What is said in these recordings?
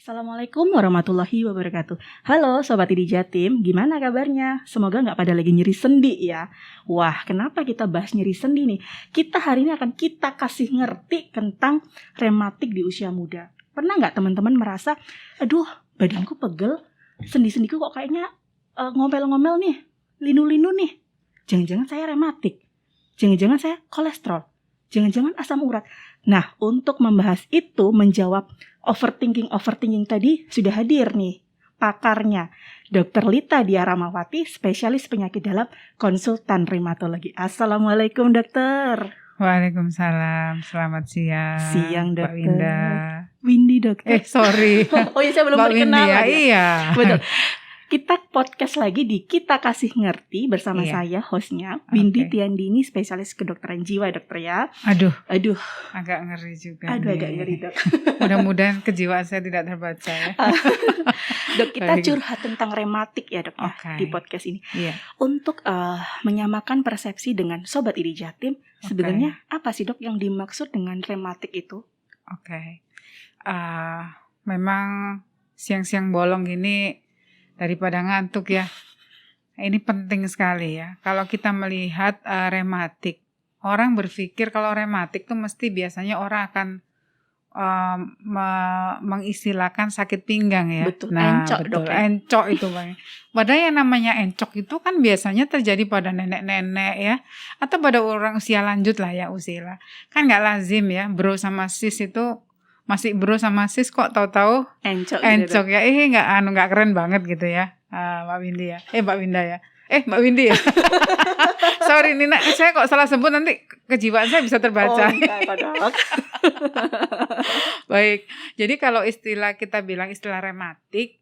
Assalamualaikum warahmatullahi wabarakatuh. Halo Sobat IDI Jatim, gimana kabarnya? Semoga nggak pada lagi nyeri sendi ya. Wah, kenapa kita bahas nyeri sendi nih? Kita hari ini akan kita kasih ngerti tentang rematik di usia muda. Pernah nggak teman-teman merasa, aduh badanku pegel, sendi-sendiku kok kayaknya ngomel-ngomel nih, linu-linu nih. Jangan-jangan saya rematik, jangan-jangan saya kolesterol, jangan-jangan asam urat. Nah, untuk membahas itu, menjawab overthinking tadi sudah hadir nih pakarnya, Dr. Lita Dia Ramawati, spesialis penyakit dalam, konsultan rheumatologi. Assalamualaikum dokter. Waalaikumsalam, selamat siang. Siang dokter. Mbak Winda. Windy dokter. Sorry. Oh iya, saya belum Mbak berkenalan ya. Iya. Betul. Kita podcast lagi di Kita Kasih Ngerti bersama saya hostnya Windy Tiandini, spesialis kedokteran jiwa dokter ya. Aduh, agak ngeri juga. Agak ngeri dok. Mudah-mudahan kejiwaan saya tidak terbaca ya. Dok, kita curhat tentang rematik ya dok ya, di podcast ini. Untuk menyamakan persepsi dengan Sobat IDI Jatim, sebenarnya apa sih dok yang dimaksud dengan rematik itu? Memang siang-siang bolong gini daripada ngantuk ya. Ini penting sekali ya. Kalau kita melihat rematik, orang berpikir kalau rematik itu mesti biasanya orang akan mengistilahkan sakit pinggang ya. Betul, encok dok. Encok itu Bang. Padahal yang namanya encok itu kan biasanya terjadi pada nenek-nenek ya, atau pada orang usia lanjut lah ya, usia. Kan nggak lazim ya, bro sama sis itu masih bro sama sis kok tahu-tahu encok gitu, ya. Nggak keren banget gitu ya. Mbak Windy ya. Mbak Winda ya. Mbak Windy ya. Sorry Nina, saya kok salah sebut, nanti kejiwaan saya bisa terbaca. Baik. Jadi kalau kita bilang istilah rematik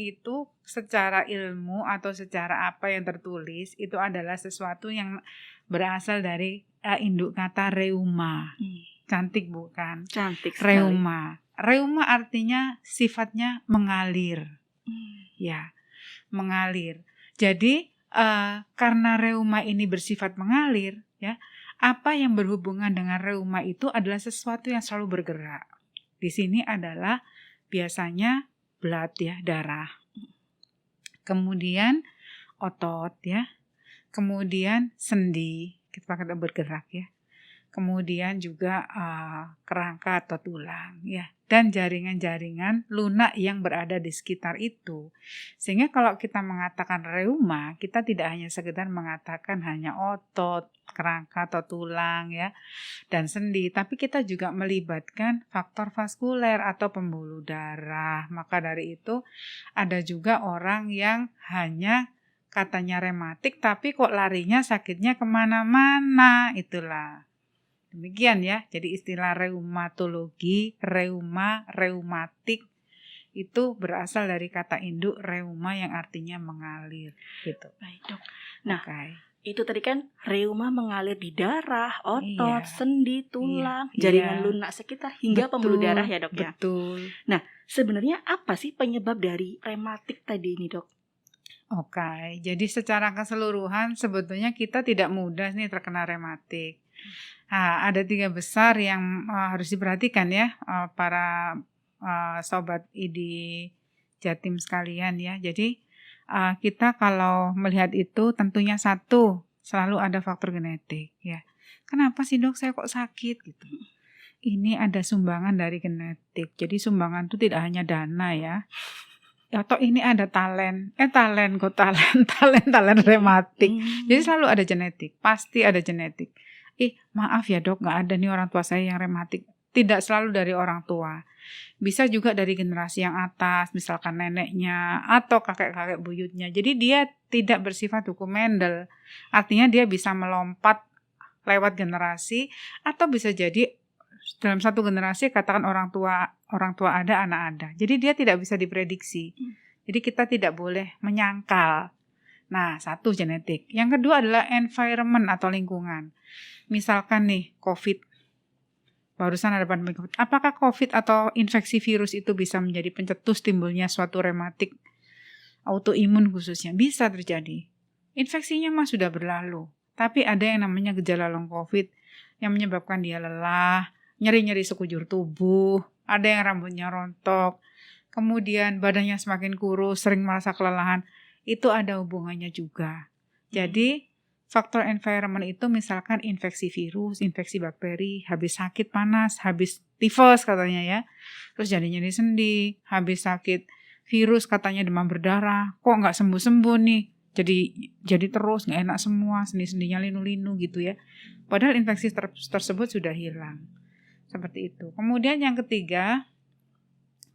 itu secara ilmu atau secara apa yang tertulis itu adalah sesuatu yang berasal dari induk kata reuma. Cantik bukan? Cantik sekali. Reuma artinya sifatnya mengalir. Ya, mengalir. Jadi karena reuma ini bersifat mengalir, ya, apa yang berhubungan dengan reuma itu adalah sesuatu yang selalu bergerak. Di sini adalah biasanya blood ya, darah. Kemudian otot ya. Kemudian sendi, kita bergerak ya. Kemudian juga kerangka atau tulang ya, dan jaringan-jaringan lunak yang berada di sekitar itu. Sehingga kalau kita mengatakan reuma, kita tidak hanya sekedar mengatakan hanya otot, kerangka atau tulang ya, dan sendi, tapi kita juga melibatkan faktor vaskuler atau pembuluh darah. Maka dari itu ada juga orang yang hanya katanya rematik tapi kok larinya sakitnya kemana-mana, itulah. Demikian ya, jadi istilah reumatologi, reumatik itu berasal dari kata induk reuma yang artinya mengalir gitu. Baik dok. Nah, itu tadi kan reuma mengalir di darah, otot, sendi, tulang, jaringan lunak sekitar hingga pembuluh darah ya dok ya. Betul. Nah, sebenarnya apa sih penyebab dari rematik tadi ini dok? Jadi secara keseluruhan sebetulnya kita tidak mudah nih terkena rematik. Nah, ada 3 besar yang harus diperhatikan ya, para sobat IDI Jatim sekalian ya. Jadi kita kalau melihat itu tentunya satu, selalu ada faktor genetik ya. Kenapa sih dok saya kok sakit gitu? Ini ada sumbangan dari genetik. Jadi sumbangan itu tidak hanya dana ya. Atau ini ada talent rematik. Jadi selalu ada genetik, pasti ada genetik. Maaf ya dok, gak ada nih orang tua saya yang rematik. Tidak selalu dari orang tua. Bisa juga dari generasi yang atas, misalkan neneknya atau kakek-kakek buyutnya. Jadi dia tidak bersifat hukum Mendel. Artinya dia bisa melompat lewat generasi, atau bisa jadi dalam satu generasi katakan orang tua ada, anak ada. Jadi dia tidak bisa diprediksi. Jadi kita tidak boleh menyangkal. Nah, satu genetik. Yang kedua adalah environment atau lingkungan. Misalkan nih COVID, barusan ada pandemi COVID. Apakah COVID atau infeksi virus itu bisa menjadi pencetus timbulnya suatu rematik autoimun khususnya? Bisa terjadi. Infeksinya mah sudah berlalu. Tapi ada yang namanya gejala long COVID yang menyebabkan dia lelah, nyeri-nyeri sekujur tubuh, ada yang rambutnya rontok, kemudian badannya semakin kurus, sering merasa kelelahan, itu ada hubungannya juga. Jadi faktor environment itu misalkan infeksi virus, infeksi bakteri, habis sakit panas, habis tifus katanya ya, terus jadi nyeri sendi, habis sakit virus katanya demam berdarah, kok nggak sembuh-sembuh nih, jadi terus nggak enak semua, sendi-sendinya linu-linu gitu ya. Padahal infeksi tersebut sudah hilang. Seperti itu. Kemudian yang ketiga,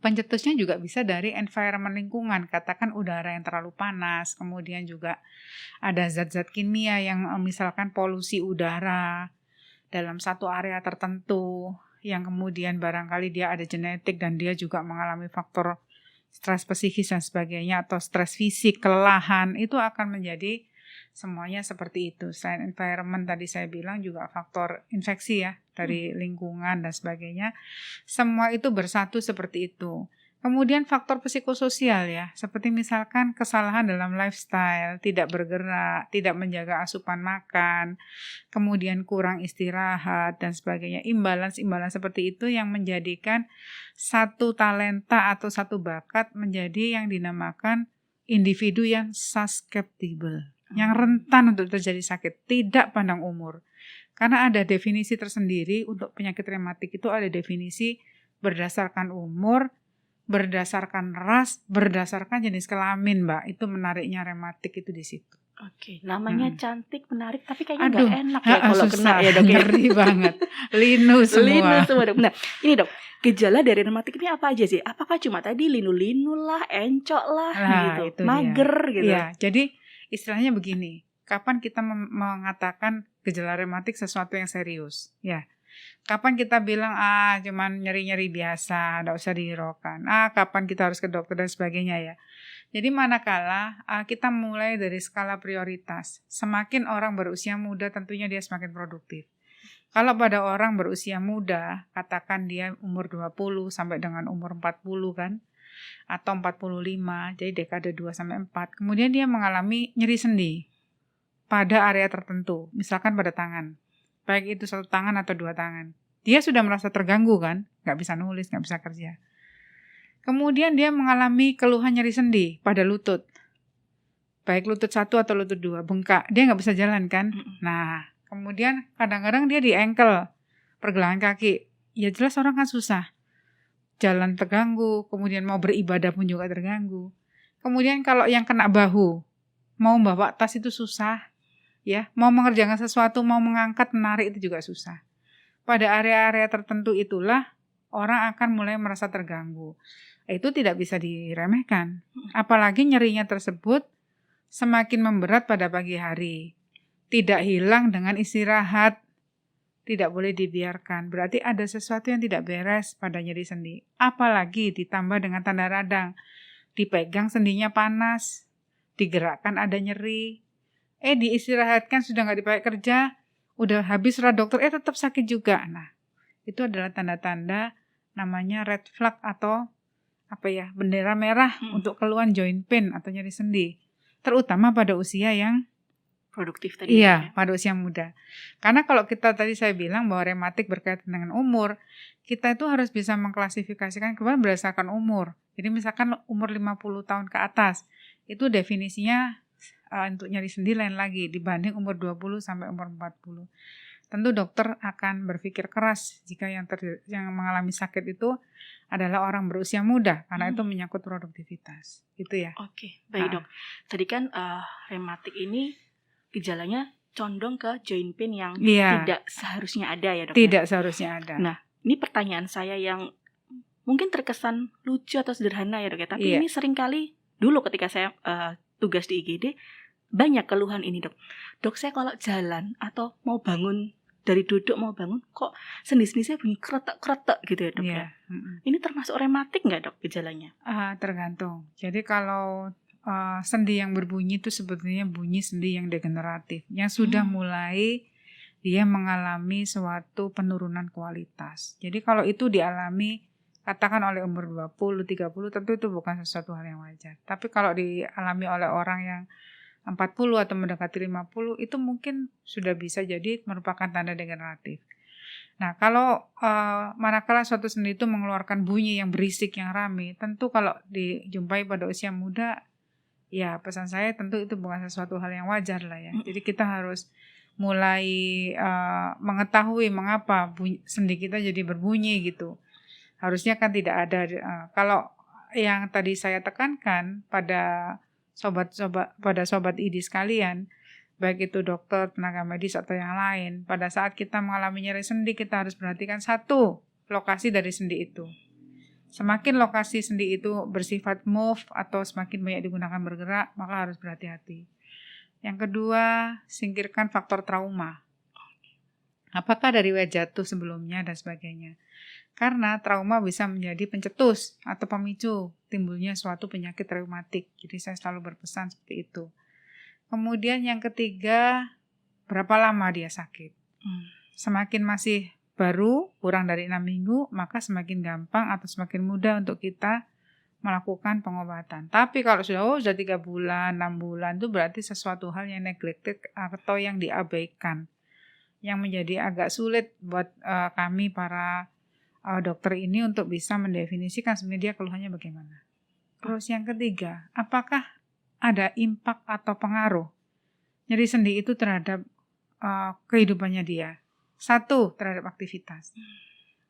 pencetusnya juga bisa dari environment lingkungan, katakan udara yang terlalu panas, kemudian juga ada zat-zat kimia yang misalkan polusi udara dalam satu area tertentu, yang kemudian barangkali dia ada genetik dan dia juga mengalami faktor stres psikis dan sebagainya, atau stres fisik, kelelahan, itu akan menjadi semuanya seperti itu. Selain environment tadi saya bilang juga faktor infeksi ya, dari lingkungan dan sebagainya. Semua itu bersatu seperti itu. Kemudian faktor psikososial ya, seperti misalkan kesalahan dalam lifestyle, tidak bergerak, tidak menjaga asupan makan, kemudian kurang istirahat dan sebagainya. Imbalance seperti itu yang menjadikan satu talenta atau satu bakat menjadi yang dinamakan individu yang susceptible, yang rentan untuk terjadi sakit, tidak pandang umur. Karena ada definisi tersendiri untuk penyakit rematik, itu ada definisi berdasarkan umur, berdasarkan ras, berdasarkan jenis kelamin, Mbak. Itu menariknya rematik itu di situ. Oke, namanya cantik, menarik, tapi kayaknya Aduh, nggak enak ya kalau kena susah, ya dok. ngeri banget. Linu semua. Dok. Nah, ini dok, gejala dari rematik ini apa aja sih? Apakah cuma tadi linu-linu lah, encok lah, Nah, gitu, itu mager dia. gitu? Iya, jadi istilahnya begini, kapan kita mengatakan gejala rematik sesuatu yang serius? Ya, kapan kita bilang cuman nyeri-nyeri biasa, enggak usah dihiraukan. Kapan kita harus ke dokter dan sebagainya ya. Jadi manakala kita mulai dari skala prioritas, semakin orang berusia muda tentunya dia semakin produktif. Kalau pada orang berusia muda, katakan dia umur 20 sampai dengan umur 40 kan, atau 45, jadi dekade 2 sampai 4, kemudian dia mengalami nyeri sendi pada area tertentu, misalkan pada tangan, baik itu satu tangan atau dua tangan. Dia sudah merasa terganggu kan, nggak bisa nulis, nggak bisa kerja. Kemudian dia mengalami keluhan nyeri sendi pada lutut, baik lutut 1 atau lutut 2, bengkak, dia nggak bisa jalan kan. Nah, kemudian kadang-kadang dia di ankle, pergelangan kaki, ya jelas orang kan susah, jalan terganggu, kemudian mau beribadah pun juga terganggu. Kemudian kalau yang kena bahu, mau bawa tas itu susah, ya, mau mengerjakan sesuatu, mau mengangkat, menarik itu juga susah. Pada area-area tertentu itulah orang akan mulai merasa terganggu. Itu tidak bisa diremehkan. Apalagi nyerinya tersebut semakin memberat pada pagi hari. Tidak hilang dengan istirahat. Tidak boleh dibiarkan. Berarti ada sesuatu yang tidak beres pada nyeri sendi. Apalagi ditambah dengan tanda radang. Dipegang sendinya panas. Digerakkan ada nyeri. Diistirahatkan sudah nggak dipakai kerja. Udah habis surat dokter, tetap sakit juga. Nah, itu adalah tanda-tanda namanya red flag atau bendera merah untuk keluhan joint pain atau nyeri sendi, terutama pada usia yang produktif tadi. Iya, pada usia muda. Karena kalau kita tadi saya bilang bahwa rematik berkaitan dengan umur, kita itu harus bisa mengklasifikasikan kembali berdasarkan umur. Jadi misalkan umur 50 tahun ke atas, itu definisinya untuk nyeri sendi lain lagi dibanding umur 20 sampai umur 40. Tentu dokter akan berpikir keras jika yang mengalami sakit itu adalah orang berusia muda, karena itu menyangkut produktivitas. Itu ya. Oke, baik dok. Tadi kan rematik ini gejalanya condong ke joint pain yang tidak seharusnya ada ya dok. Tidak seharusnya ada. Nah, ini pertanyaan saya yang mungkin terkesan lucu atau sederhana ya dok ya, tapi ini seringkali dulu ketika saya tugas di IGD banyak keluhan ini dok. Dok, saya kalau jalan atau mau bangun dari duduk mau bangun kok sendi-sendi saya bunyi kretek-kretek gitu ya dok ya. Ini termasuk rematik nggak dok gejalanya? Tergantung. Jadi kalau sendi yang berbunyi itu sebetulnya bunyi sendi yang degeneratif, yang sudah mulai dia mengalami suatu penurunan kualitas. Jadi kalau itu dialami katakan oleh umur 20, 30 tentu itu bukan sesuatu hal yang wajar. Tapi kalau dialami oleh orang yang 40 atau mendekati 50 itu mungkin sudah bisa jadi merupakan tanda degeneratif. Nah, kalau manakala suatu sendi itu mengeluarkan bunyi yang berisik, yang rame, tentu kalau dijumpai pada usia muda, ya pesan saya tentu itu bukan sesuatu hal yang wajar lah ya. Jadi kita harus mulai mengetahui mengapa sendi kita jadi berbunyi gitu. Harusnya kan tidak ada. Kalau yang tadi saya tekankan pada sobat ID sekalian, baik itu dokter, tenaga medis atau yang lain, pada saat kita mengalami nyeri sendi, kita harus perhatikan satu lokasi dari sendi itu. Semakin lokasi sendi itu bersifat move atau semakin banyak digunakan bergerak, maka harus berhati-hati. Yang kedua, singkirkan faktor trauma. Apakah dari jatuh sebelumnya dan sebagainya. Karena trauma bisa menjadi pencetus atau pemicu timbulnya suatu penyakit reumatik. Jadi saya selalu berpesan seperti itu. Kemudian yang ketiga, berapa lama dia sakit. Semakin masih baru, kurang dari 6 minggu, maka semakin gampang atau semakin mudah untuk kita melakukan pengobatan. Tapi kalau sudah 3 bulan, 6 bulan, itu berarti sesuatu hal yang neglected atau yang diabaikan. Yang menjadi agak sulit buat kami para dokter ini untuk bisa mendefinisikan sebenarnya dia keluhannya bagaimana. Terus yang ketiga, apakah ada impak atau pengaruh nyeri sendi itu terhadap kehidupannya dia? Satu, terhadap aktivitas.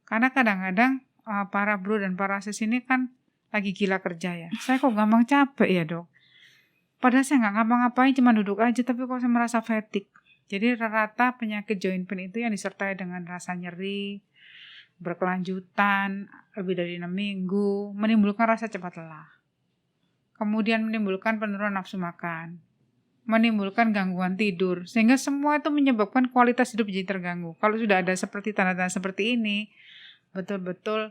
Karena kadang-kadang para bro dan para sis ini kan lagi gila kerja ya. Saya kok gampang capek ya dok. Padahal saya nggak ngapa-ngapain, cuma duduk aja, tapi kok saya merasa fatigue. Jadi rata-rata penyakit joint pain itu yang disertai dengan rasa nyeri, berkelanjutan, lebih dari 6 minggu, menimbulkan rasa cepat lelah. Kemudian menimbulkan penurunan nafsu makan, menimbulkan gangguan tidur, sehingga semua itu menyebabkan kualitas hidup jadi terganggu. Kalau sudah ada seperti tanda-tanda seperti ini, betul-betul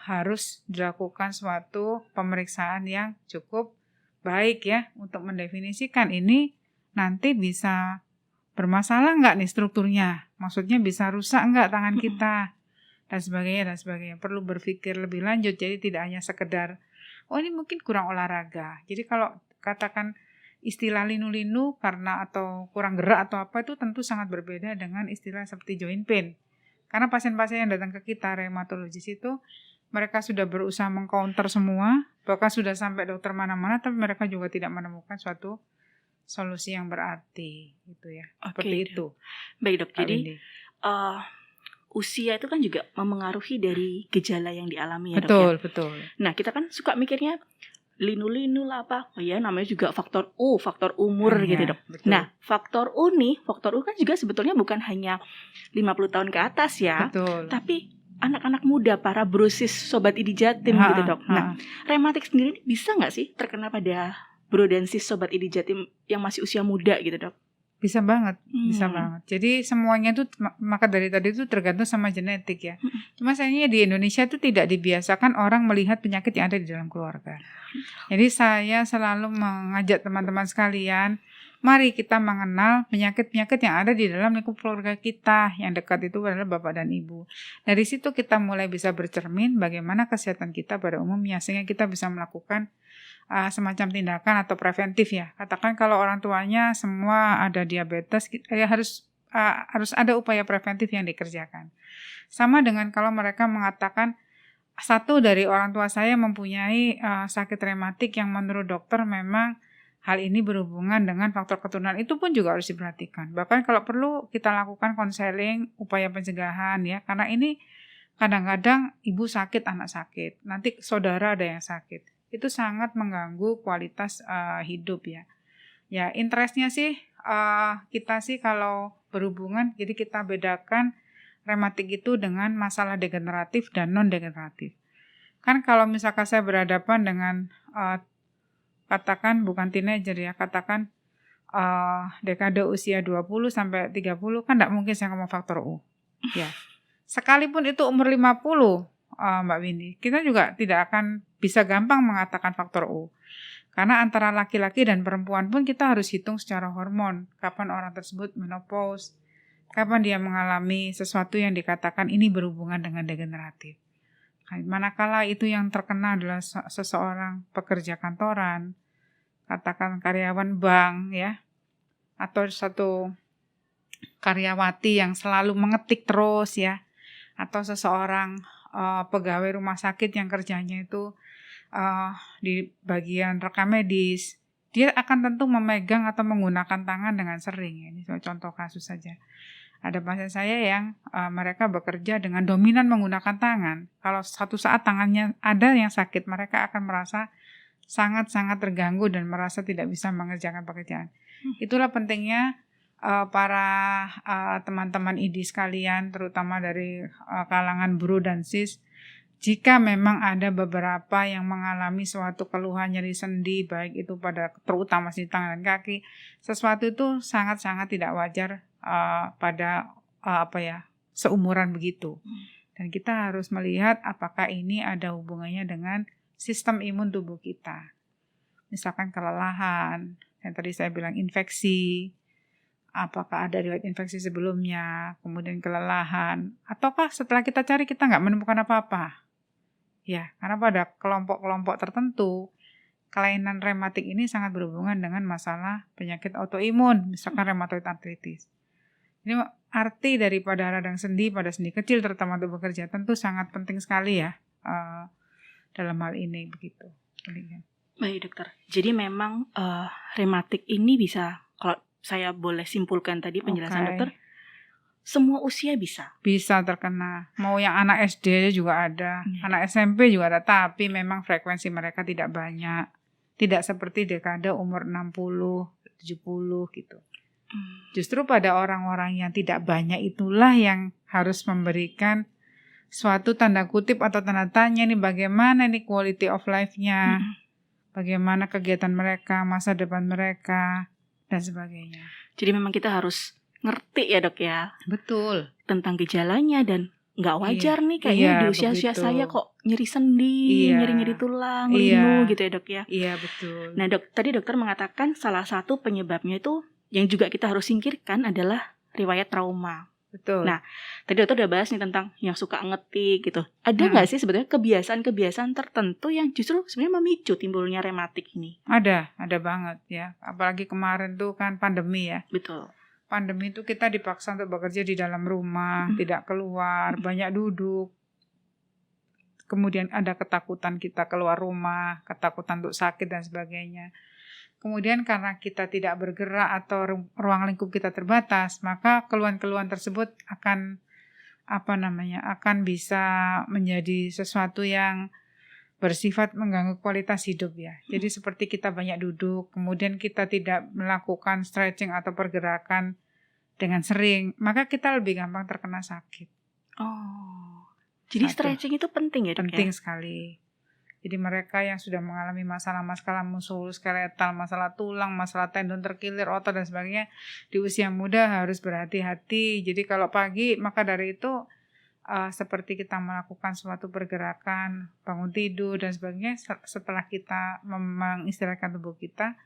harus dilakukan suatu pemeriksaan yang cukup baik ya, untuk mendefinisikan ini nanti bisa bermasalah nggak nih strukturnya, maksudnya bisa rusak nggak tangan kita, dan sebagainya. Perlu berpikir lebih lanjut, jadi tidak hanya sekedar, oh ini mungkin kurang olahraga. Jadi kalau katakan istilah linu-linu karena atau kurang gerak atau apa, itu tentu sangat berbeda dengan istilah seperti joint pain. Karena pasien-pasien yang datang ke kita, reumatologis itu, mereka sudah berusaha mengcounter semua, bahkan sudah sampai dokter mana-mana, tapi mereka juga tidak menemukan suatu solusi yang berarti gitu ya. Seperti itu. Baik dok, jadi Windy. Usia itu kan juga memengaruhi dari gejala yang dialami ya dok ya. Betul. Nah kita kan suka mikirnya linu-linu lah apa, ya namanya juga faktor U, faktor umur gitu dok. Betul. Nah faktor U kan juga sebetulnya bukan hanya 50 tahun ke atas ya, Betul. tapi anak-anak muda, para brosis sobat ID Jatim gitu dok. Nah rematik sendiri bisa nggak sih terkena pada bro dan sis sobat ID Jatim yang masih usia muda gitu dok? Bisa banget. Jadi semuanya tuh, maka dari tadi itu tergantung sama genetik ya. Cuma sayangnya di Indonesia itu tidak dibiasakan orang melihat penyakit yang ada di dalam keluarga. Jadi saya selalu mengajak teman-teman sekalian, mari kita mengenal penyakit-penyakit yang ada di dalam lingkup keluarga kita. Yang dekat itu adalah bapak dan ibu. Dari situ kita mulai bisa bercermin bagaimana kesehatan kita pada umumnya, sehingga kita bisa melakukan semacam tindakan atau preventif ya. Katakan kalau orang tuanya semua ada diabetes, ya harus ada upaya preventif yang dikerjakan. Sama dengan kalau mereka mengatakan satu dari orang tua saya mempunyai sakit rematik yang menurut dokter memang hal ini berhubungan dengan faktor keturunan, itu pun juga harus diperhatikan. Bahkan kalau perlu kita lakukan konseling, upaya pencegahan ya, karena ini kadang-kadang ibu sakit, anak sakit, nanti saudara ada yang sakit. Itu sangat mengganggu kualitas hidup ya. Ya interestnya sih kita sih kalau berhubungan, jadi kita bedakan rematik itu dengan masalah degeneratif dan non-degeneratif. Kan kalau misalkan saya berhadapan dengan katakan bukan teenager ya, katakan dekade usia 20 sampai 30, kan enggak mungkin saya ngomong faktor U. Ya. Sekalipun itu umur 50, Mbak Windy, kita juga tidak akan bisa gampang mengatakan faktor U. Karena antara laki-laki dan perempuan pun kita harus hitung secara hormon. Kapan orang tersebut menopause, kapan dia mengalami sesuatu yang dikatakan ini berhubungan dengan degeneratif. Manakala itu yang terkena adalah seseorang pekerja kantoran, katakan karyawan bank ya, atau satu karyawati yang selalu mengetik terus ya, atau seseorang pegawai rumah sakit yang kerjanya itu di bagian rekam medis, dia akan tentu memegang atau menggunakan tangan dengan sering. Ini contoh kasus saja. Ada pasien saya yang mereka bekerja dengan dominan menggunakan tangan. Kalau suatu saat tangannya ada yang sakit, mereka akan merasa sangat-sangat terganggu dan merasa tidak bisa mengerjakan pekerjaan. Itulah pentingnya para teman-teman ID sekalian, terutama dari kalangan buruh dan sis, jika memang ada beberapa yang mengalami suatu keluhan nyeri sendi, baik itu terutama di tangan dan kaki, sesuatu itu sangat-sangat tidak wajar pada seumuran begitu. Dan kita harus melihat apakah ini ada hubungannya dengan sistem imun tubuh kita. Misalkan kelelahan, yang tadi saya bilang infeksi, apakah ada riwayat infeksi sebelumnya, kemudian kelelahan, ataukah setelah kita cari kita nggak menemukan apa-apa. Ya, karena pada kelompok-kelompok tertentu, kelainan rematik ini sangat berhubungan dengan masalah penyakit autoimun, misalkan rheumatoid arthritis. Ini arti daripada radang sendi pada sendi kecil, terutama untuk bekerja, tentu sangat penting sekali ya dalam hal ini begitu. Baik dokter, jadi memang rematik ini bisa, kalau saya boleh simpulkan tadi penjelasan dokter, semua usia bisa terkena. Mau yang anak SD juga ada, anak SMP juga ada, tapi memang frekuensi mereka tidak banyak. Tidak seperti dekade umur 60, 70 gitu. Justru pada orang-orang yang tidak banyak itulah yang harus memberikan suatu tanda kutip atau tanda tanya nih, bagaimana nih quality of life-nya, bagaimana kegiatan mereka, masa depan mereka, dan sebagainya. Jadi memang kita harus ngerti ya dok ya. Betul. Tentang gejalanya dan nggak wajar nih kayaknya di usia-usia saya kok nyeri sendi, nyeri-nyeri tulang, linu gitu ya dok ya. Iya betul. Nah dok, tadi dokter mengatakan salah satu penyebabnya itu yang juga kita harus singkirkan adalah riwayat trauma. Betul. Nah, tadi dokter udah bahas nih tentang yang suka ngetik gitu. Ada nggak sih sebetulnya kebiasaan-kebiasaan tertentu yang justru sebenarnya memicu timbulnya rematik ini? Ada banget ya. Apalagi kemarin tuh kan pandemi ya. Betul. Pandemi itu kita dipaksa untuk bekerja di dalam rumah, tidak keluar, banyak duduk. Kemudian ada ketakutan kita keluar rumah, ketakutan untuk sakit dan sebagainya. Kemudian karena kita tidak bergerak atau ruang lingkup kita terbatas, maka keluhan-keluhan tersebut akan bisa menjadi sesuatu yang bersifat mengganggu kualitas hidup ya. Jadi seperti kita banyak duduk, kemudian kita tidak melakukan stretching atau pergerakan dengan sering, maka kita lebih gampang terkena sakit. Oh, jadi stretching itu penting ya dok? Penting sekali. Jadi mereka yang sudah mengalami masalah muskuloskeletal, masalah tulang, masalah tendon terkilir, otot dan sebagainya, di usia muda harus berhati-hati. Jadi kalau pagi, maka dari itu seperti kita melakukan suatu pergerakan, bangun tidur dan sebagainya, setelah kita mengistirahatkan tubuh kita,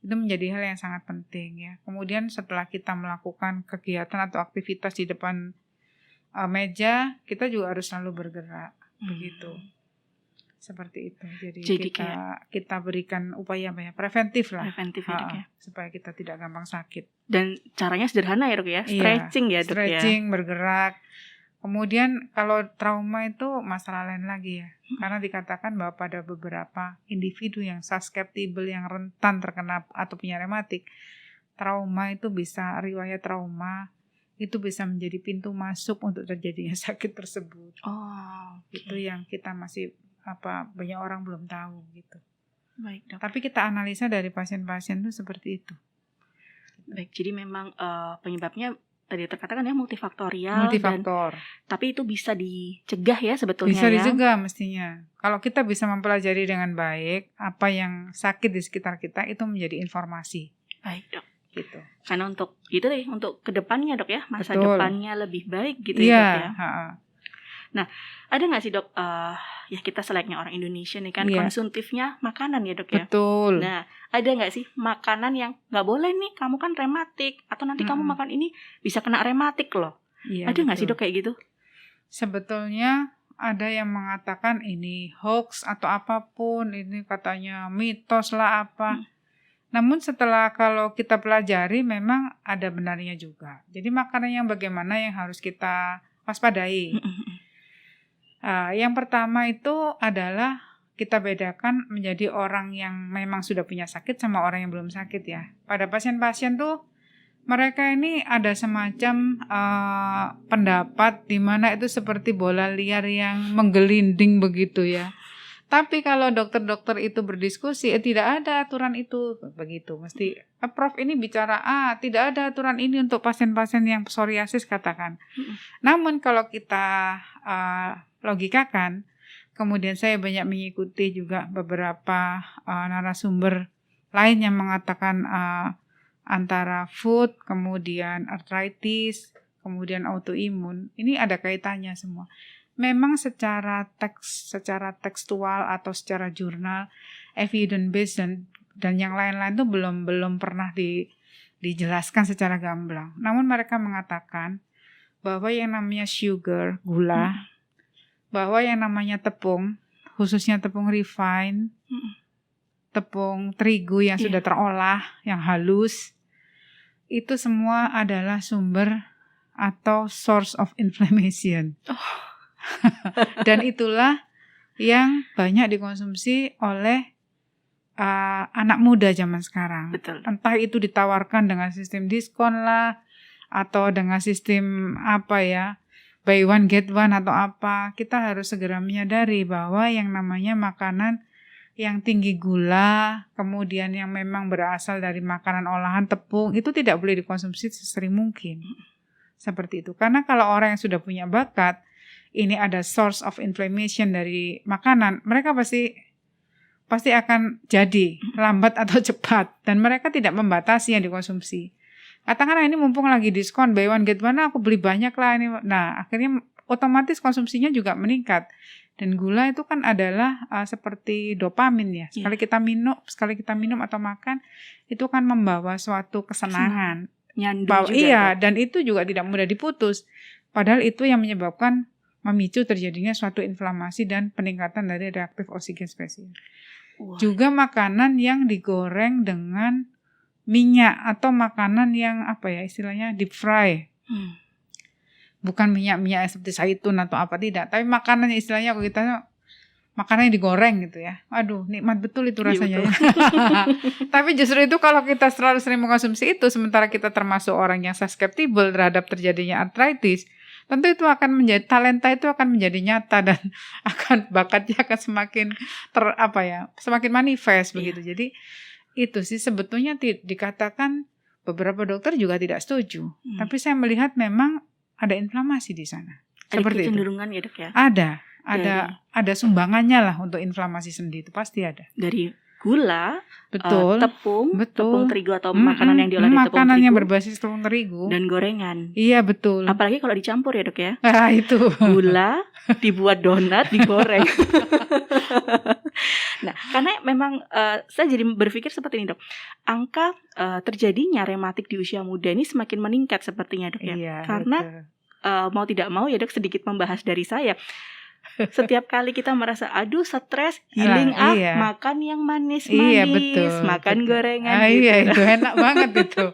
itu menjadi hal yang sangat penting ya. Kemudian setelah kita melakukan kegiatan atau aktivitas di depan meja, kita juga harus selalu bergerak, begitu. Seperti itu. Jadi kita berikan upaya preventif lah. Preventif ya dok ya. Supaya kita tidak gampang sakit. Dan caranya sederhana ya dok ya. Stretching ya dok ya. Stretching, bergerak. Kemudian kalau trauma itu masalah lain lagi ya. Karena dikatakan bahwa pada beberapa individu yang susceptible, yang rentan terkena atau punya rematik, trauma itu bisa, riwayat trauma itu bisa menjadi pintu masuk untuk terjadinya sakit tersebut. Oh, okay. Itu yang kita masih banyak orang belum tahu gitu. Baik dok. Tapi kita analisa dari pasien-pasien itu seperti itu. Baik, jadi memang penyebabnya tadi terkatakan ya multifaktorial. Tapi itu bisa dicegah ya sebetulnya. Bisa dicegah mestinya. Kalau kita bisa mempelajari dengan baik apa yang sakit di sekitar kita, itu menjadi informasi. Baik dok. Gitu. Karena untuk kedepannya dok ya, masa depannya lebih baik gitu ya dok ya. Nah, ada nggak sih dok, ya kita selayaknya orang Indonesia nih kan, konsumtifnya makanan ya dok ya. Betul. Nah, ada nggak sih makanan yang nggak boleh nih, kamu kan rematik, atau nanti kamu makan ini bisa kena rematik loh. Ada nggak sih dok kayak gitu? Sebetulnya ada yang mengatakan ini hoax atau apapun, ini katanya mitos lah apa. Namun setelah kalau kita pelajari memang ada benarnya juga. Jadi makanan yang bagaimana yang harus kita waspadai. Yang pertama itu adalah kita bedakan menjadi orang yang memang sudah punya sakit sama orang yang belum sakit ya. Pada pasien-pasien tuh mereka ini ada semacam pendapat di mana itu seperti bola liar yang menggelinding begitu ya. Tapi kalau dokter-dokter itu berdiskusi, tidak ada aturan itu begitu. Mesti Prof ini bicara tidak ada aturan ini untuk pasien-pasien yang psoriasis katakan. Namun kalau kita logikakan, kemudian saya banyak mengikuti juga beberapa narasumber lain yang mengatakan antara food, kemudian arthritis, kemudian autoimun. Ini ada kaitannya semua. Memang secara tekstual atau secara jurnal, evidence based dan yang lain-lain itu belum pernah dijelaskan secara gamblang. Namun mereka mengatakan bahwa yang namanya sugar, gula, bahwa yang namanya tepung, khususnya tepung refine, tepung terigu yang sudah terolah, yang halus, itu semua adalah sumber atau source of inflammation. Dan itulah yang banyak dikonsumsi oleh anak muda zaman sekarang. Betul. Entah itu ditawarkan dengan sistem diskon lah, atau dengan sistem buy one get one atau apa. Kita harus segera menyadari bahwa yang namanya makanan yang tinggi gula, kemudian yang memang berasal dari makanan olahan tepung, itu tidak boleh dikonsumsi sesering mungkin. Seperti itu. Karena kalau orang yang sudah punya bakat, ini ada source of inflammation dari makanan, mereka pasti akan jadi lambat atau cepat, dan mereka tidak membatasi yang dikonsumsi. Katakanlah ini mumpung lagi diskon buy one get one, aku beli banyak lah ini. Nah, akhirnya otomatis konsumsinya juga meningkat. Dan gula itu kan adalah seperti dopamin ya. Sekali kita minum atau makan, itu kan membawa suatu kesenangan. Nyandu juga. Dan itu juga tidak mudah diputus. Padahal itu yang menyebabkan memicu terjadinya suatu inflamasi dan peningkatan dari reaktif oksigen spesies. Juga makanan yang digoreng dengan minyak atau makanan yang istilahnya deep fry. Bukan minyak seperti zaitun atau apa, tidak. Tapi makanan istilahnya kalau kita makanan yang digoreng gitu ya. Aduh, nikmat betul itu rasanya. Iya, Tapi justru itu kalau kita selalu sering mengkonsumsi itu, sementara kita termasuk orang yang susceptible terhadap terjadinya arthritis, tentu itu akan menjadi talenta itu akan menjadi nyata dan bakatnya akan semakin semakin manifest begitu. Jadi itu sih sebetulnya dikatakan beberapa dokter juga tidak setuju. Tapi saya melihat memang ada inflamasi di sana. Ada Seperti kecenderungan itu. Ya dok ya? Ada sumbangannya lah untuk inflamasi sendi itu pasti ada. Dari gula, betul, tepung terigu atau makanan yang diolah dari tepung makanan terigu, yang berbasis tepung terigu dan gorengan. Iya betul. Apalagi kalau dicampur ya dok ya. Itu gula dibuat donat digoreng. Nah, karena memang saya jadi berpikir seperti ini dok. Angka terjadinya rematik di usia muda ini semakin meningkat sepertinya dok ya. Iya, karena mau tidak mau ya dok, sedikit membahas dari saya. Setiap kali kita merasa aduh stres, healing makan yang manis-manis, makan gorengan gitu. Iya, itu enak banget itu.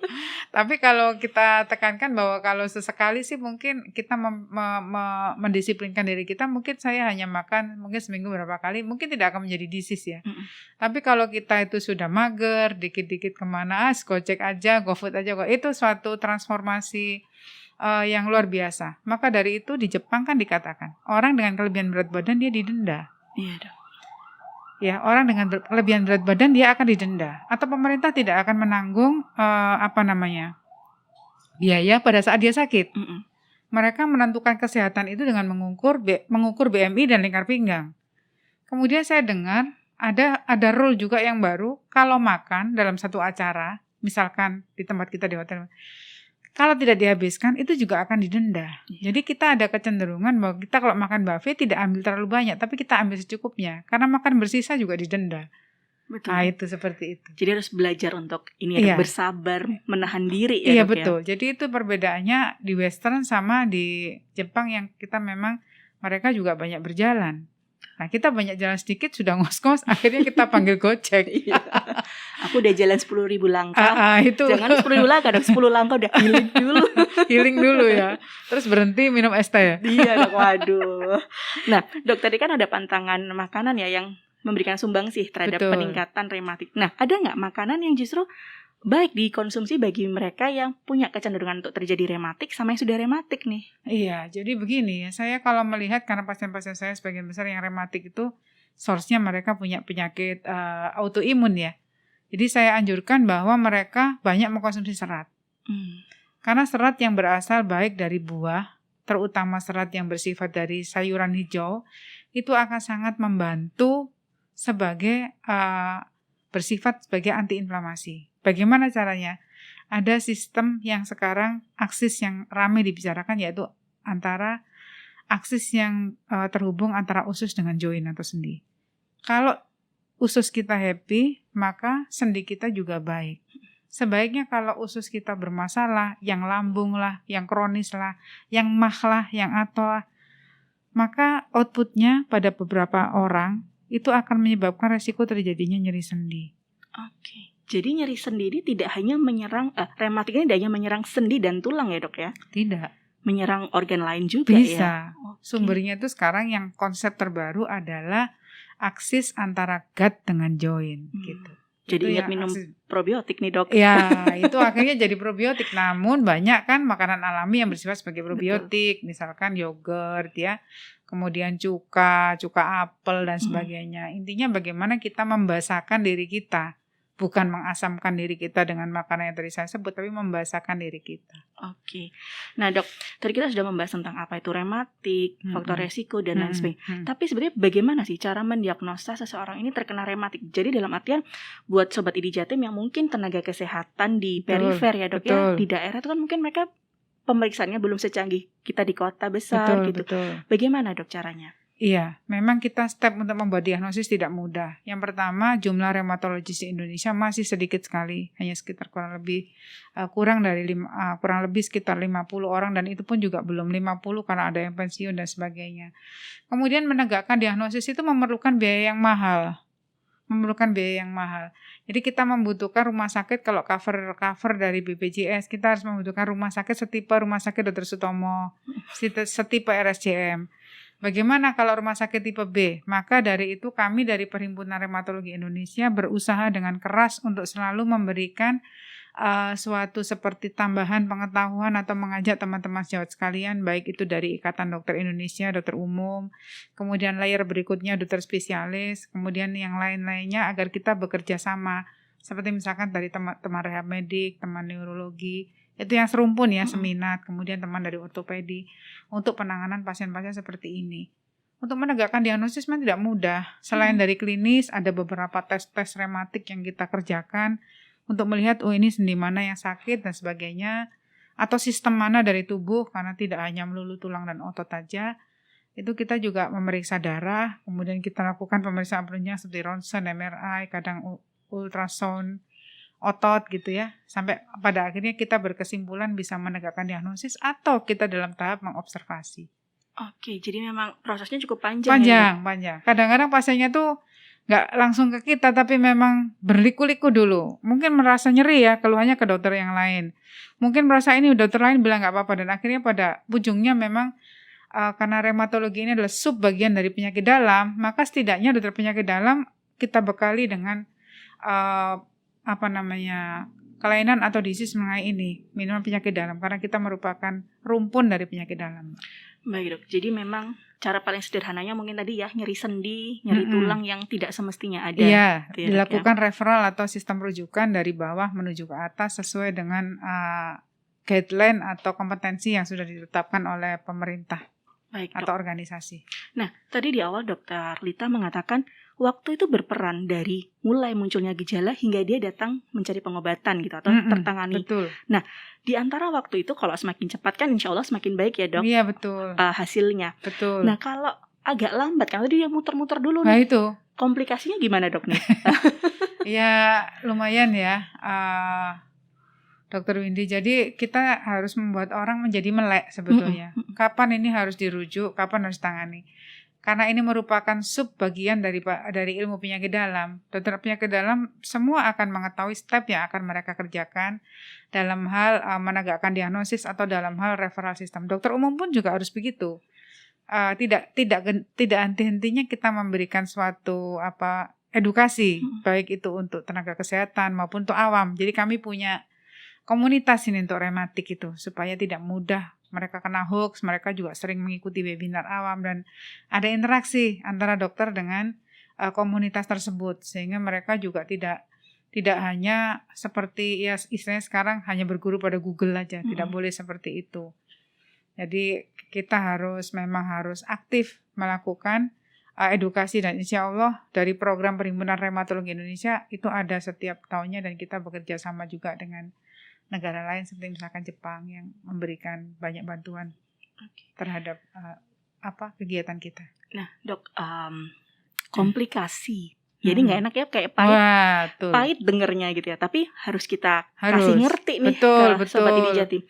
Tapi kalau kita tekankan bahwa kalau sesekali sih mungkin kita mendisiplinkan diri kita, mungkin saya hanya makan mungkin seminggu berapa kali, mungkin tidak akan menjadi disease ya. Tapi kalau kita itu sudah mager, dikit-dikit kemana, Gojek aja, GoFood aja, itu suatu transformasi yang luar biasa. Maka dari itu di Jepang kan dikatakan orang dengan kelebihan berat badan dia didenda. Iya dok. Ya, orang dengan kelebihan berat badan dia akan didenda, atau pemerintah tidak akan menanggung biaya pada saat dia sakit. Mereka menentukan kesehatan itu dengan mengukur BMI dan lingkar pinggang. Kemudian saya dengar ada rule juga yang baru, kalau makan dalam satu acara, misalkan di tempat kita di hotel, kalau tidak dihabiskan itu juga akan didenda. Jadi kita ada kecenderungan bahwa kita kalau makan buffet tidak ambil terlalu banyak, tapi kita ambil secukupnya. Karena makan bersisa juga didenda. Betul. Nah itu seperti itu. Jadi harus belajar untuk bersabar, menahan diri ya. Iya dok, betul. Ya? Jadi itu perbedaannya di Western sama di Jepang, yang kita memang mereka juga banyak berjalan. Nah kita banyak jalan sedikit sudah ngos-ngos, akhirnya kita panggil Gojek. Aku udah jalan 10.000 langkah. Itu Jangan 10.000 langkah dong, 10 langkah udah healing dulu. healing dulu ya. Terus berhenti minum es teh ya. Iya dok, waduh. Nah dok, tadi kan ada pantangan makanan ya yang memberikan sumbangsih terhadap Betul. peningkatan rematik. Nah ada nggak makanan yang justru baik dikonsumsi bagi mereka yang punya kecenderungan untuk terjadi rematik sama yang sudah rematik nih? Iya, jadi begini ya. Saya kalau melihat karena pasien-pasien saya sebagian besar yang rematik itu source-nya mereka punya penyakit autoimun ya. Jadi saya anjurkan bahwa mereka banyak mengkonsumsi serat. Karena serat yang berasal baik dari buah, terutama serat yang bersifat dari sayuran hijau, itu akan sangat membantu sebagai bersifat sebagai antiinflamasi. Bagaimana caranya? Ada sistem yang sekarang aksis yang ramai dibicarakan, yaitu antara aksis yang terhubung antara usus dengan joint atau sendi. Kalau usus kita happy, maka sendi kita juga baik. Sebaiknya kalau usus kita bermasalah, yang lambung lah, yang kronis lah, yang mah lah, yang atol lah, maka outputnya pada beberapa orang itu akan menyebabkan resiko terjadinya nyeri sendi. Oke. Jadi nyeri sendi ini tidak hanya menyerang rematik ini tidak hanya menyerang sendi dan tulang ya dok ya? Tidak. Menyerang organ lain juga Bisa. ya? Oke. Sumbernya itu sekarang yang konsep terbaru adalah aksis antara gut dengan joint gitu. Jadi Itu ingat yang minum aksis. probiotik nih dok. Ya, itu akhirnya jadi probiotik. Namun banyak kan makanan alami yang bersifat sebagai probiotik, misalkan yogurt ya, kemudian cuka apel dan sebagainya. Intinya bagaimana kita membasahkan diri kita, bukan mengasamkan diri kita dengan makanan yang tadi saya sebut, tapi membasahkan diri kita. Oke. Nah dok, tadi kita sudah membahas tentang apa itu rematik, faktor resiko dan lain sebagainya. Tapi sebenarnya bagaimana sih cara mendiagnosa seseorang ini terkena rematik? Jadi dalam artian buat Sobat ID Jatim yang mungkin tenaga kesehatan di perifer ya dok ya, di daerah itu kan mungkin mereka pemeriksaannya belum secanggih kita di kota besar gitu. Bagaimana dok caranya? Iya, memang kita step untuk membuat diagnosis tidak mudah. Yang pertama, jumlah reumatologis di Indonesia masih sedikit sekali, hanya sekitar kurang lebih sekitar 50 orang, dan itu pun juga belum 50 karena ada yang pensiun dan sebagainya. Kemudian menegakkan diagnosis itu memerlukan biaya yang mahal. Jadi kita membutuhkan rumah sakit, kalau cover dari BPJS, kita harus membutuhkan rumah sakit setipe Rumah Sakit Dr. Sutomo, setipe RSCM. Bagaimana kalau rumah sakit tipe B? Maka dari itu kami dari Perhimpunan Reumatologi Indonesia berusaha dengan keras untuk selalu memberikan suatu seperti tambahan pengetahuan atau mengajak teman-teman sejawat sekalian, baik itu dari Ikatan Dokter Indonesia, dokter umum, kemudian layer berikutnya dokter spesialis, kemudian yang lain-lainnya agar kita bekerja sama. Seperti misalkan dari teman rehab medik, teman neurologi, itu yang serumpun ya, seminat, kemudian teman dari ortopedi untuk penanganan pasien-pasien seperti ini. Untuk menegakkan diagnosis memang tidak mudah. Selain dari klinis, ada beberapa tes rematik yang kita kerjakan untuk melihat ini sendi mana yang sakit dan sebagainya, atau sistem mana dari tubuh, karena tidak hanya melulu tulang dan otot saja. Itu kita juga memeriksa darah, kemudian kita lakukan pemeriksaan penunjang seperti ronsen, MRI, kadang ultrasound otot gitu ya, sampai pada akhirnya kita berkesimpulan bisa menegakkan diagnosis atau kita dalam tahap mengobservasi. Oke, jadi memang prosesnya cukup panjang. Panjang. Kadang-kadang pasiennya tuh nggak langsung ke kita, tapi memang berliku-liku dulu. Mungkin merasa nyeri ya, keluhannya ke dokter yang lain. Mungkin merasa ini dokter lain bilang nggak apa-apa, dan akhirnya pada ujungnya memang karena reumatologi ini adalah sub bagian dari penyakit dalam, maka setidaknya dokter penyakit dalam kita bekali dengan kelainan atau disease mengenai ini, minimal penyakit dalam, karena kita merupakan rumpun dari penyakit dalam. Baik dok, jadi memang cara paling sederhananya mungkin tadi ya, nyeri sendi, nyeri tulang yang tidak semestinya ada. Iya, dilakukan referral atau sistem rujukan dari bawah menuju ke atas sesuai dengan guideline atau kompetensi yang sudah ditetapkan oleh pemerintah. Baik, atau organisasi. Nah, tadi di awal Dokter Lita mengatakan waktu itu berperan dari mulai munculnya gejala hingga dia datang mencari pengobatan gitu atau tertangani. Betul. Nah, di antara waktu itu kalau semakin cepat kan insya Allah semakin baik ya dok. Iya betul. Hasilnya. Betul. Nah, kalau agak lambat kan tadi dia muter-muter dulu nih. Nah itu. itu. Komplikasinya gimana dok nih? Ya lumayan ya. Dokter Windy, jadi kita harus membuat orang menjadi melek sebetulnya. Kapan ini harus dirujuk, kapan harus tangani. Karena ini merupakan subbagian dari ilmu penyakit dalam. Dokter penyakit dalam semua akan mengetahui step yang akan mereka kerjakan dalam hal menegakkan diagnosis atau dalam hal referral system. Dokter umum pun juga harus begitu. Tidak henti-hentinya kita memberikan suatu edukasi, baik itu untuk tenaga kesehatan maupun untuk awam. Jadi kami punya komunitas ini untuk rematik itu supaya tidak mudah mereka kena hoax. Mereka juga sering mengikuti webinar awam dan ada interaksi antara dokter dengan komunitas tersebut, sehingga mereka juga tidak hanya seperti ya istilahnya sekarang hanya berguru pada Google aja. Tidak boleh seperti itu. Jadi kita memang harus aktif melakukan edukasi, dan insya Allah dari program Perhimpunan Reumatologi Indonesia itu ada setiap tahunnya, dan kita bekerja sama juga dengan negara lain seperti misalkan Jepang yang memberikan banyak bantuan terhadap kegiatan kita. Nah, Dok, komplikasi. Jadi nggak enak ya, kayak pahit dengernya gitu ya. Tapi harus kita kasih ngerti nih ke Sobat IDI Jatim.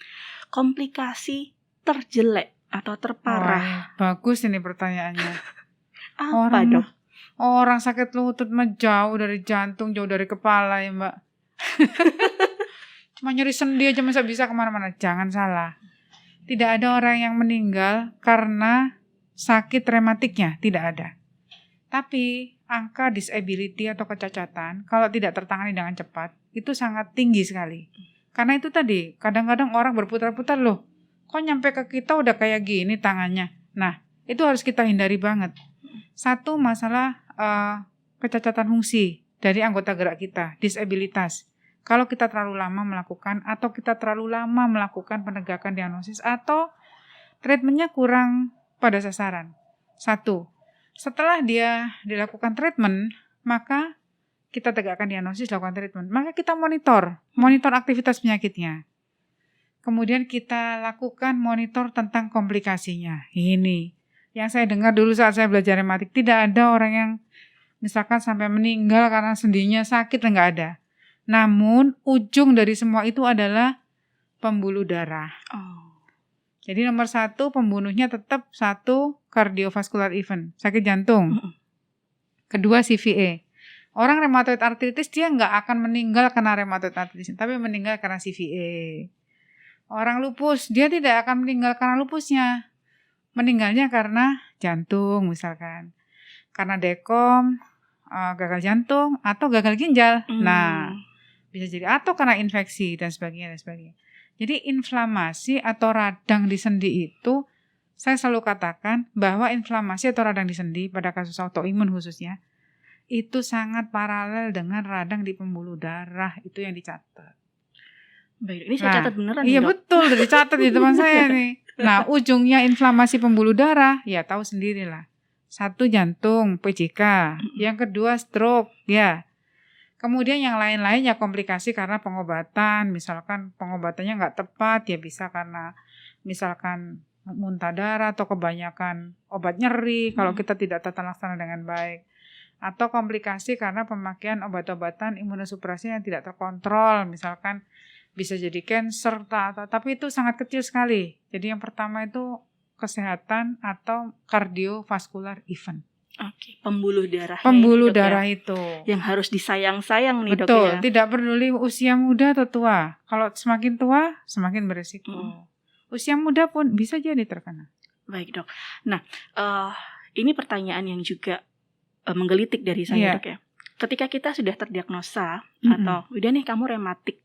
Komplikasi terjelek atau terparah. Bagus ini pertanyaannya. Apa, Dok? Orang sakit lutut jauh dari jantung, jauh dari kepala ya, Mbak. Cuma nyeri sendi aja masa bisa kemana-mana. Jangan salah. Tidak ada orang yang meninggal karena sakit rematiknya. Tidak ada. Tapi angka disability atau kecacatan kalau tidak tertangani dengan cepat itu sangat tinggi sekali. Karena itu tadi, kadang-kadang orang berputar-putar loh. Kok nyampe ke kita udah kayak gini tangannya. Nah, itu harus kita hindari banget. Satu, masalah kecacatan fungsi dari anggota gerak kita, disabilitas. Kalau kita terlalu lama melakukan penegakan diagnosis atau treatmentnya kurang pada sasaran. Satu, setelah dia dilakukan treatment, maka kita tegakkan diagnosis, lakukan treatment. Maka kita monitor aktivitas penyakitnya. Kemudian kita lakukan monitor tentang komplikasinya. Ini yang saya dengar dulu saat saya belajar rematik, tidak ada orang yang misalkan sampai meninggal karena sendinya sakit, enggak ada. Namun ujung dari semua itu adalah pembuluh darah. Jadi nomor 1 pembunuhnya tetap 1 cardiovascular event, sakit jantung. Kedua CVA. Orang rheumatoid arthritis dia nggak akan meninggal karena rheumatoid arthritis, tapi meninggal karena CVA. Orang lupus dia tidak akan meninggal karena lupusnya, meninggalnya karena jantung misalkan, karena dekom, gagal jantung atau gagal ginjal. Nah, bisa jadi atau karena infeksi dan sebagainya. Jadi inflamasi atau radang di sendi itu, saya selalu katakan bahwa inflamasi atau radang di sendi pada kasus autoimun khususnya itu sangat paralel dengan radang di pembuluh darah, itu yang dicatat. Baik, ini saya catat beneran. Iya, Dok? Betul, udah dicatat di teman saya nih. Nah, ujungnya inflamasi pembuluh darah, ya tahu sendirilah. 1 jantung, PJK, yang kedua stroke, ya. Kemudian yang lain-lain ya komplikasi karena pengobatan, misalkan pengobatannya nggak tepat, ya bisa karena misalkan muntah darah atau kebanyakan obat nyeri kalau kita tidak tata laksana dengan baik. Atau komplikasi karena pemakaian obat-obatan imunosupresi yang tidak terkontrol, misalkan bisa jadi cancer, tapi itu sangat kecil sekali. Jadi yang pertama itu kesehatan atau cardiovascular event. Oke, pembuluh darah. Pembuluh darah itu yang harus disayang-sayang nih, betul, Dok ya. Tidak peduli usia muda atau tua. Kalau semakin tua, semakin beresiko. Usia muda pun bisa jadi terkena. Baik, Dok. Nah, ini pertanyaan yang juga menggelitik dari saya, Dok ya. Ketika kita sudah terdiagnosa atau udah nih kamu rematik,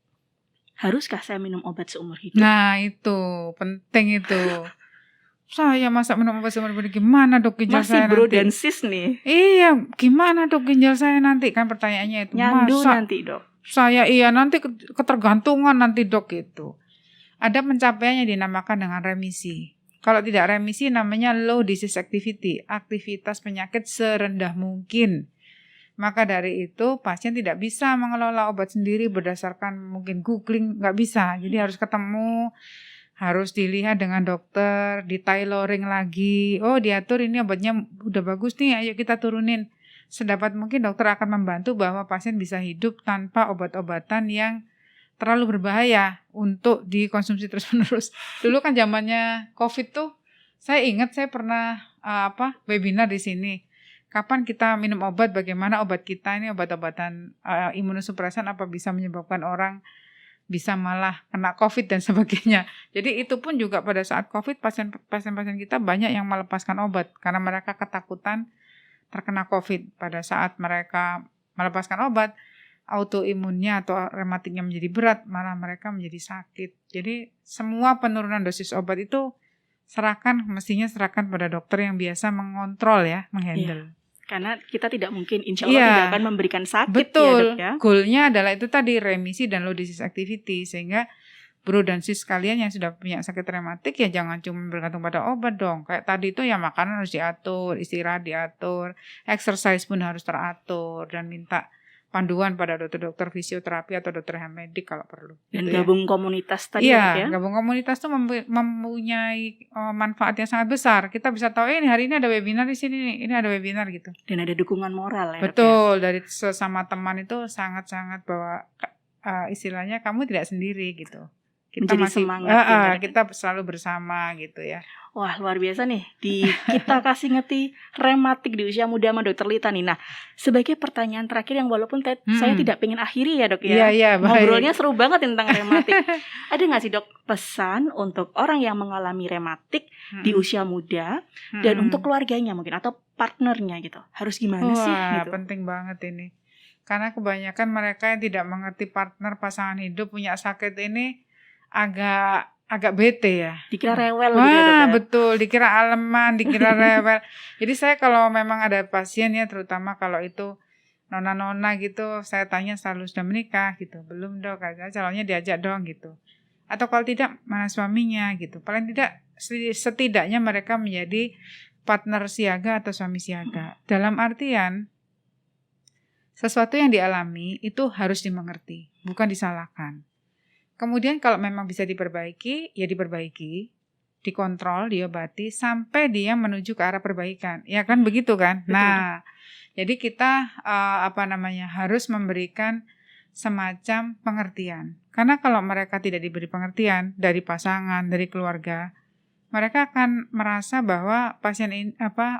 haruskah saya minum obat seumur hidup? Nah, itu penting itu. Saya masa minum obat seumur hidup, gimana Dok ginjal masih saya bro nanti? Dan sis nih. Iya, gimana Dok ginjal saya nanti? Kan pertanyaannya itu. Nyandu nanti, Dok. Saya nanti ketergantungan nanti, Dok, itu. Ada pencapaian yang dinamakan dengan remisi. Kalau tidak remisi namanya low disease activity, aktivitas penyakit serendah mungkin. Maka dari itu pasien tidak bisa mengelola obat sendiri berdasarkan mungkin googling, nggak bisa. Jadi harus ketemu, harus dilihat dengan dokter, di-tailoring lagi. Oh, diatur ini obatnya udah bagus nih, ayo kita turunin. Sedapat mungkin dokter akan membantu bahwa pasien bisa hidup tanpa obat-obatan yang terlalu berbahaya untuk dikonsumsi terus-menerus. Dulu kan zamannya COVID tuh, saya ingat saya pernah webinar di sini. Kapan kita minum obat, bagaimana obat kita ini, obat-obatan imunosupresan apa bisa menyebabkan orang bisa malah kena COVID dan sebagainya. Jadi itu pun juga pada saat COVID pasien-pasien kita banyak yang melepaskan obat karena mereka ketakutan terkena COVID. Pada saat mereka melepaskan obat, autoimunnya atau rematiknya menjadi berat, malah mereka menjadi sakit. Jadi semua penurunan dosis obat itu mestinya serahkan pada dokter yang biasa mengontrol ya, menghandle. Karena kita tidak mungkin, insya Allah tidak akan memberikan sakit. Betul. Ya, Dok ya. Goalnya adalah itu tadi, remisi dan low disease activity. Sehingga bro dan sis kalian yang sudah punya sakit rematik ya jangan cuma bergantung pada obat dong. Kayak tadi itu ya makanan harus diatur, istirahat diatur, exercise pun harus teratur, dan minta panduan pada dokter-dokter fisioterapi atau dokter medik kalau perlu. Dan gitu gabung komunitas tadi ya. Gabung komunitas tuh mempunyai manfaat yang sangat besar. Kita bisa tahu ini hari ini ada webinar di sini nih, ini ada webinar gitu. Dan ada dukungan moral ya. Betul, dari sesama teman itu sangat-sangat bahwa istilahnya kamu tidak sendiri gitu. Kita menjadi semangat. Kita selalu bersama gitu ya. Wah, luar biasa nih. Kita kasih ngerti rematik di usia muda sama Dokter Lita nih. Nah, sebagai pertanyaan terakhir yang walaupun saya tidak pengen akhiri ya Dok ya. Iya, ngobrolnya seru banget tentang rematik. Ada nggak sih Dok pesan untuk orang yang mengalami rematik di usia muda dan untuk keluarganya mungkin atau partnernya gitu? Harus gimana sih gitu? Penting banget ini. Karena kebanyakan mereka yang tidak mengerti partner pasangan hidup punya sakit ini agak bete ya. Dikira rewel gitu ya, Dok ya? Betul, dikira aleman, dikira rewel. Jadi saya kalau memang ada pasien ya, terutama kalau itu nona-nona gitu, saya tanya selalu sudah menikah gitu. Belum Dok, calonnya diajak dong gitu. Atau kalau tidak, mana suaminya gitu. Paling tidak setidaknya mereka menjadi partner siaga atau suami siaga. Dalam artian sesuatu yang dialami itu harus dimengerti, bukan disalahkan. Kemudian kalau memang bisa diperbaiki, ya diperbaiki, dikontrol, diobati, sampai dia menuju ke arah perbaikan. Ya kan begitu kan? Betul. Nah, jadi kita harus memberikan semacam pengertian. Karena kalau mereka tidak diberi pengertian dari pasangan, dari keluarga, mereka akan merasa bahwa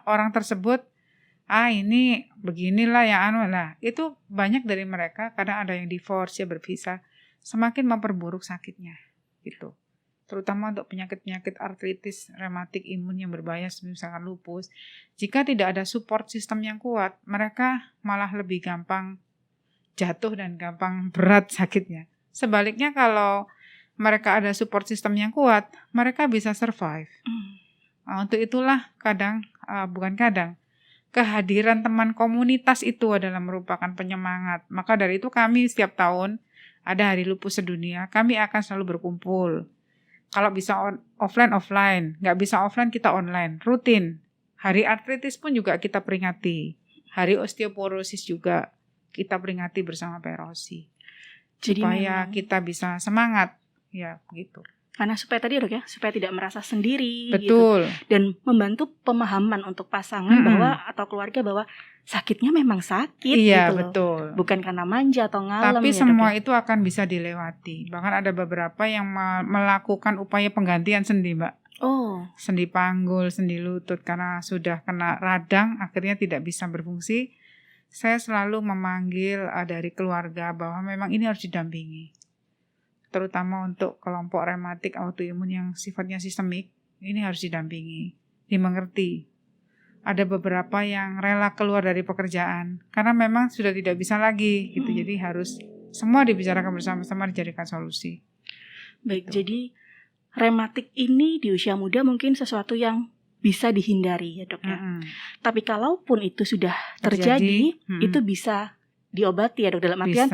orang tersebut, ini beginilah yang itu banyak dari mereka, kadang ada yang divorce ya, berpisah. Semakin memperburuk sakitnya gitu. Terutama untuk penyakit-penyakit artritis, rematik, imun yang berbahaya seperti misalkan lupus. Jika tidak ada support system yang kuat, mereka malah lebih gampang jatuh dan gampang berat sakitnya. Sebaliknya kalau mereka ada support system yang kuat, mereka bisa survive. Untuk itulah kehadiran teman komunitas itu adalah merupakan penyemangat. Maka dari itu kami setiap tahun ada Hari Lupus Sedunia, kami akan selalu berkumpul. Kalau bisa offline, nggak bisa offline kita online, rutin. Hari artritis pun juga kita peringati. Hari osteoporosis juga kita peringati bersama Perosi. Supaya kita bisa semangat, ya begitu. Karena supaya tadi Dok ya, supaya tidak merasa sendiri. Betul. Gitu. Dan membantu pemahaman untuk pasangan bahwa atau keluarga bahwa sakitnya memang sakit. Iya, gitu loh. Betul. Bukan karena manja atau ngalem. Tapi ya, semua Dok, ya? itu akan bisa dilewati. Bahkan ada beberapa yang melakukan upaya penggantian sendi, Mbak. Sendi panggul, sendi lutut, karena sudah kena radang akhirnya tidak bisa berfungsi. Saya selalu memanggil dari keluarga bahwa memang ini harus didampingi. Terutama untuk kelompok rematik autoimun yang sifatnya sistemik, ini harus didampingi, dimengerti. Ada beberapa yang rela keluar dari pekerjaan karena memang sudah tidak bisa lagi gitu. Jadi harus semua dibicarakan bersama-sama, dijadikan solusi. Baik, jadi rematik ini di usia muda mungkin sesuatu yang bisa dihindari ya Dok ya. Tapi kalaupun itu sudah terjadi itu bisa diobati ya Dok, dalam artian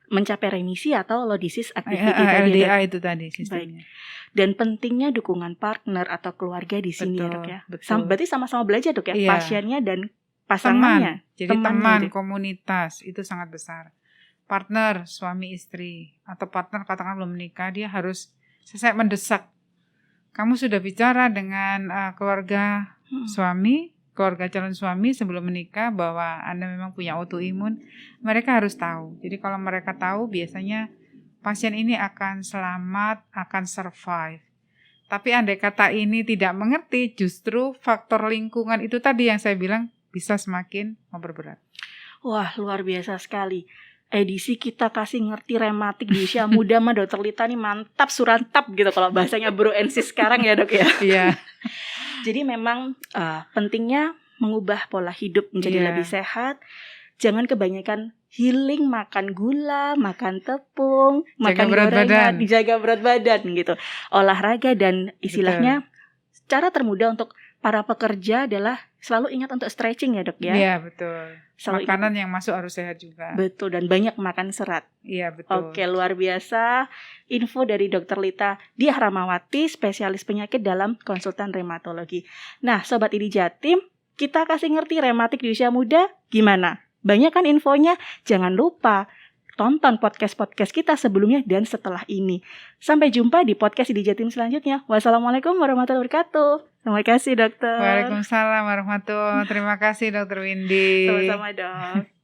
mencapai remisi atau low disease activity tadi. LDA itu tadi sistemnya. Baik. Dan pentingnya dukungan partner atau keluarga di sini ya Dok ya. Berarti sama-sama belajar Dok ya, pasiennya dan pasangannya. Jadi teman komunitas itu sangat besar. Partner suami istri atau partner katakan belum menikah, dia harus selesai mendesak. Kamu sudah bicara dengan keluarga suami, keluarga calon suami sebelum menikah bahwa Anda memang punya autoimun, mereka harus tahu. Jadi kalau mereka tahu, biasanya pasien ini akan selamat, akan survive. Tapi andai kata ini tidak mengerti, justru faktor lingkungan itu tadi yang saya bilang bisa semakin memperberat. Wah, luar biasa sekali. Edisi kita kasih ngerti rematik di usia muda mah Dokter Lita nih mantap surantap gitu kalau bahasanya Bro NC sekarang ya dok ya. Iya. Jadi memang pentingnya mengubah pola hidup menjadi lebih sehat. Jangan kebanyakan healing, makan gula, makan tepung, makan gorengan, jaga berat badan gitu. Olahraga dan istilahnya cara termudah untuk para pekerja adalah selalu ingat untuk stretching ya dok ya. Iya betul. Selalu makanan yang masuk harus sehat juga. Betul, dan banyak makan serat. Iya betul. Oke, luar biasa. Info dari Dr. Lita Diah Rahmawati, spesialis penyakit dalam konsultan reumatologi. Nah, Sobat ID Jatim, kita kasih ngerti rematik di usia muda gimana? Banyak kan infonya? Jangan lupa tonton podcast-podcast kita sebelumnya dan setelah ini. Sampai jumpa di podcast ID Jatim selanjutnya. Wassalamualaikum warahmatullahi wabarakatuh. Terima kasih dokter. Waalaikumsalam warahmatullahi wabarakatuh. Terima kasih Dokter Windy. Sama-sama dok.